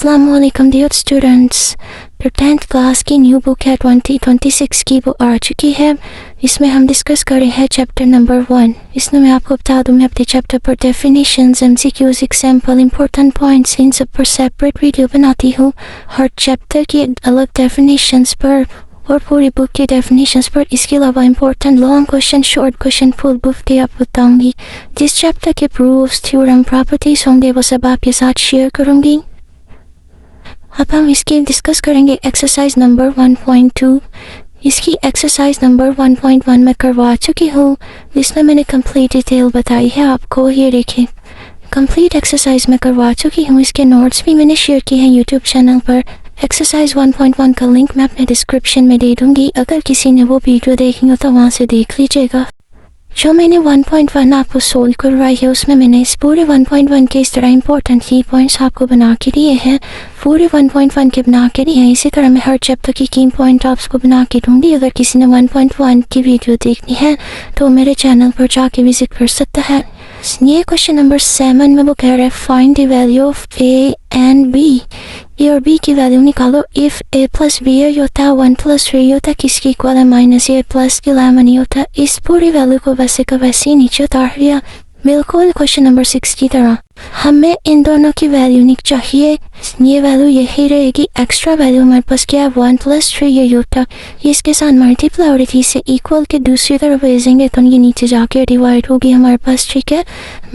अस्सलामुअलैकुम dear students. तो 10th class की न्यू बुक है 2026 की, वो आ चुकी है। इसमें हम डिस्कस कर रहे हैं चैप्टर नंबर 1। इसमें मैं आपको बता दूं, मैं अपने चैप्टर पर definitions, MCQs, example, important points, इन सब पर सेपरेट वीडियो बनाती हूँ। हर चैप्टर की अलग डेफिनेशंस पर और पूरी बुक की डेफिनेशंस पर। इसके अलावा important long question, short question, full book के आपको बताऊंगी। जिस चैप्टर के प्रूफ्स, थ्योरम, प्रॉपर्टीज होंगे वो सब आपके साथ शेयर करूंगी। अब हम इसकी डिस्कस करेंगे एक्सरसाइज नंबर 1.2। इसकी एक्सरसाइज नंबर 1.1 में करवा चुकी हूँ, जिसमें मैंने कंप्लीट डिटेल बताई है आपको। ये देखें, कंप्लीट एक्सरसाइज में करवा चुकी हूँ। इसके नोट्स भी मैंने शेयर किए हैं यूट्यूब चैनल पर। एक्सरसाइज 1.1 का लिंक मैं अपने डिस्क्रिप्शन में दे दूँगी, अगर किसी ने वो वीडियो देखी हो तो वहाँ से देख लीजिएगा। जो मैंने 1.1 आपको सोल्व करवाई है, उसमें मैंने इस पूरे 1.1 के इस तरह इंपॉर्टेंट की पॉइंट्स आपको बना के दिए हैं। पूरे 1.1 के बना के दिए हैं। इसी तरह मैं हर चैप्टर की कीन पॉइंट आपको बना के दूँगी। अगर किसी ने 1.1 की वीडियो देखनी है तो मेरे चैनल पर जाके विजिट कर सकता है। ये क्वेश्चन नंबर 7 में वो कह रहा है find the value of A and B. A और बी की वैल्यू निकालो। इफ ए प्लस बी होता है 1 प्लस 3 होता है, किसकी इक्वल है माइनस ए प्लस 11 होता है। इस पूरी वैल्यू को वैसे का वैसे ही नीचे उतार दिया, बिल्कुल क्वेश्चन नंबर 6 की तरह। हमें इन दोनों की वैल्यू नहीं चाहिए, ये वैल्यू यही रहेगी। एक्स्ट्रा वैल्यू हमारे पास क्या है, 1 प्लस 3 ये होता है। इसके साथ मल्टीप्लाई और इसे इक्वल के दूसरी तरफ भेजेंगे तो ये नीचे जाके डिवाइड होगी हमारे पास, ठीक है।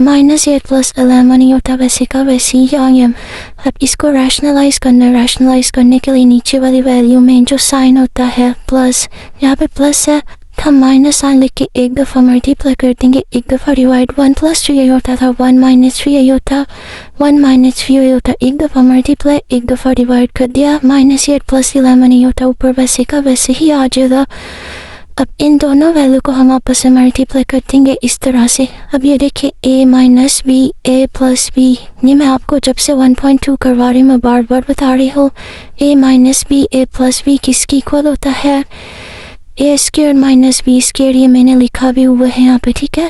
माइनस 8 प्लस 11 ही होता है, वैसे का वैसे ही आगे। अब इसको रैशनलाइज करना, रैशनलाइज करने के लिए नीचे वाली वैल्यू में जो साइन होता है प्लस, यहाँ पे प्लस है, हम माइनस साइन लिख के एक दफ़ा मल्टीप्लाई कर देंगे, एक दफ़ा डिवाइड। 1 प्लस 3 ये होता था, 1 माइनस 3 ये होता, 1 माइनस 3 ये होता। एक दफ़ा मल्टीप्लाई, एक दफ़ा डिवाइड कर दिया। माइनस 8 प्लस 11 ये होता, ऊपर वैसे का वैसे ही आ जाएगा। अब इन दोनों वैल्यू को हम आपस में मल्टीप्लाई कर देंगे इस तरह से। अब ये देखिए a minus B, A plus B. ये मैं आपको जब से 1.2 करवा रही हूँ मैं बार बार बता रही हूँ। a minus B, A plus B किसकी इक्वल होता है, A square minus B square. ये मैंने लिखा भी हुआ है यहाँ पे, ठीक है।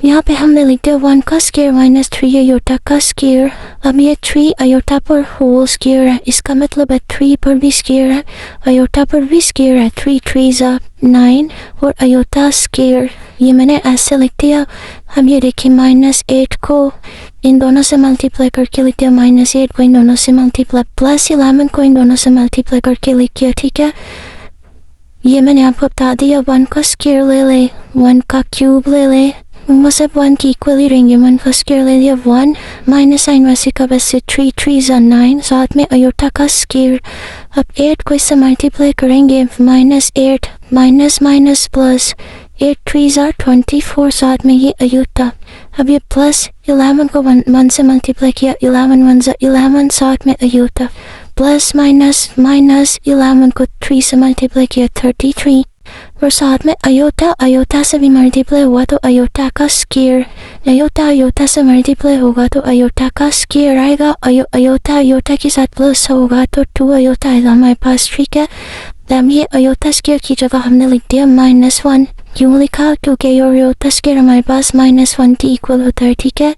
यहाँ पे हमने लिख दिया 1 का स्क्वायर माइनस 3 अयोटा का स्क्वायर। अब ये 3 अयोटा पर होल स्क्वायर है, इसका मतलब है 3 पर भी स्क्वायर है, अयोटा पर भी स्क्वायर है। 3 3 9 और अयोटा स्क्वायर, ये मैंने ऐसे लिख दिया। हम ये देखिए माइनस 8 को इन दोनों से मल्टीप्लाई करके लिख दिया, माइनस 8 को इन दोनों से मल्टीप्लाई, प्लस 11 को इन दोनों से मल्टीप्लाई करके लिख दिया, ठीक है। ये मैंने आपको बता दिया। 1 का स्क्वायर ले ले, 1 का क्यूब ले ले, वो सब 1 की इक्वल ही रहेंगे। 1 का स्क्वायर ले लिया 1, माइनस साइन वैसे का वैसे, 3 3 9, साथ में अयोटा का स्क्वायर। अब 8 को इससे मल्टीप्लाई करेंगे, माइनस 8 माइनस माइनस प्लस, 8 3 24, साथ में ये अयोटा। अब ये प्लस 11 को 1 से मल्टीप्लाई किया, 11 1 11, साथ में अयोटा, प्लस माइनस माइनस 11 को 3 से मल्टीप्लाई किया, 33, और साथ में अयोटा। अयोटा से भी मल्टीप्लाई हुआ तो अयोटा का स्क्वायर, अयोटा अयोटा से मल्टीप्लाई होगा तो अयोटा का स्क्वायर आएगा। अयोटा अयोटा के साथ प्लस होगा तो 2 अयोटा आएगा हमारे पास, ठीक है। तब ये अयोटा स्क्वायर की जगह हमने लिख दिया -1। क्यों लिखा, क्योंकि अयोटा स्क्वायर हमारे पास -1 की इक्वल होता है, ठीक है।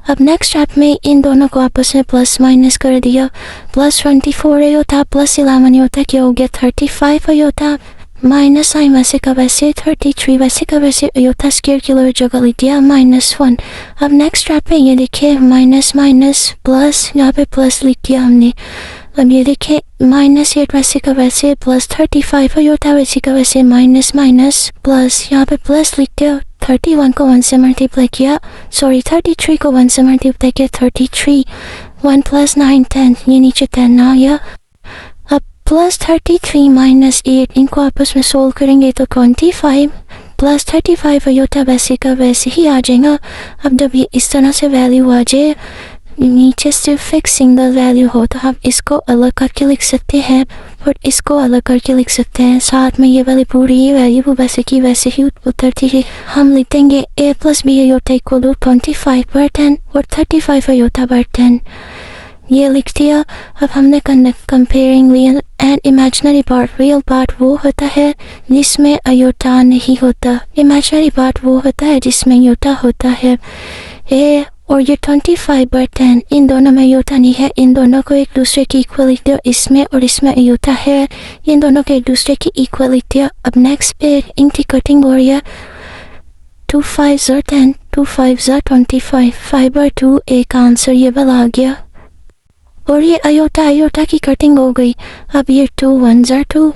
अब नेक्स्ट स्टेप में इन दोनों को आपस में प्लस माइनस कर दिया। प्लस 24 अयोटा प्लस 11 अयोटा क्या हो गया, 35 अयोटा, माइनस साइन वैसे का वैसे, 33 वैसे का वैसे, अयोटा स्क्वायर की जगह लिख दिया -1। अब नेक्स्ट स्टेप में ये देखिए माइनस माइनस प्लस, यहाँ पे प्लस लिख दिया हमने। अब ये देखिए माइनस 8 वैसे का वैसे, प्लस 35 अयोटा वैसे का वैसे, माइनस माइनस प्लस, यहाँ पे प्लस लिख दिया। 31 को 1 से मल्टीप्लाई किया, सॉरी 33 को 1 से मल्टीप्लाई किया, 33, 1 प्लस 9 10, ये नीचे 10 आ गया। अब प्लस 33 माइनस 8, इनको आपस में सोल्व करेंगे तो 25, प्लस 35 अयोटा वैसे का वैसे ही आ जाएगा। अब जब ये इस तरह से वैल्यू आ जाए, नीचे सिर्फ एक सिंगल वैल्यू हो तो हम इसको अलग करके लिख सकते हैं और इसको अलग करके लिख सकते हैं। साथ में ये वाली पूरी ये वैल्यू वैसे की वैसे ही उतरती है। हम लिख देंगे a plus B iota equal to 25/10 और 35/10। ये लिख दिया। अब हमने comparing real and imaginary part. Real part वो होता है जिसमें अयोटा नहीं होता, इमेजिनरी पार्ट वो होता है जिसमें अयोटा होता है। ए और ये 25/10 इन दोनों में अयोता नहीं है, इन दोनों को एक दूसरे की इक्वलिटी दो, इसमें और इसमें अयोता है, इन दोनों को एक दूसरे की इक्वलिटी। अब नेक्स्ट पे इनकी कटिंग हो रही है 2 5s are 10, 2 5s are 25, 5/2 एक आंसर ये वाला आ गया। और ये अयोता की कटिंग हो गई। अब ये 2 1s are 2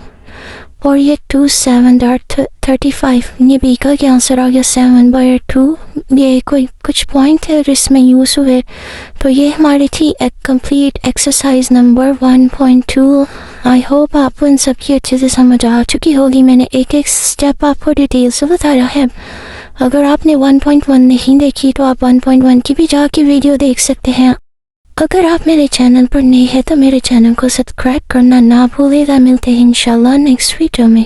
और ये 2 7 are 35, ये बी का क्या आंसर आ गया 7/2। ये कोई कुछ पॉइंट है इसमें यूज़ हुए। तो ये हमारी थी एक complete exercise number 1.2। I hope आपको इन सब की अच्छे से समझ आ चुकी होगी। मैंने एक एक स्टेप आपको डिटेल से बताया है। अगर आपने 1.1 नहीं देखी तो आप 1.1 की भी जाके वीडियो देख सकते हैं। अगर आप मेरे चैनल पर नए हैं तो मेरे चैनल को सब्सक्राइब करना ना भूलेगा। मिलते हैं इंशाल्लाह नेक्स्ट वीडियो में।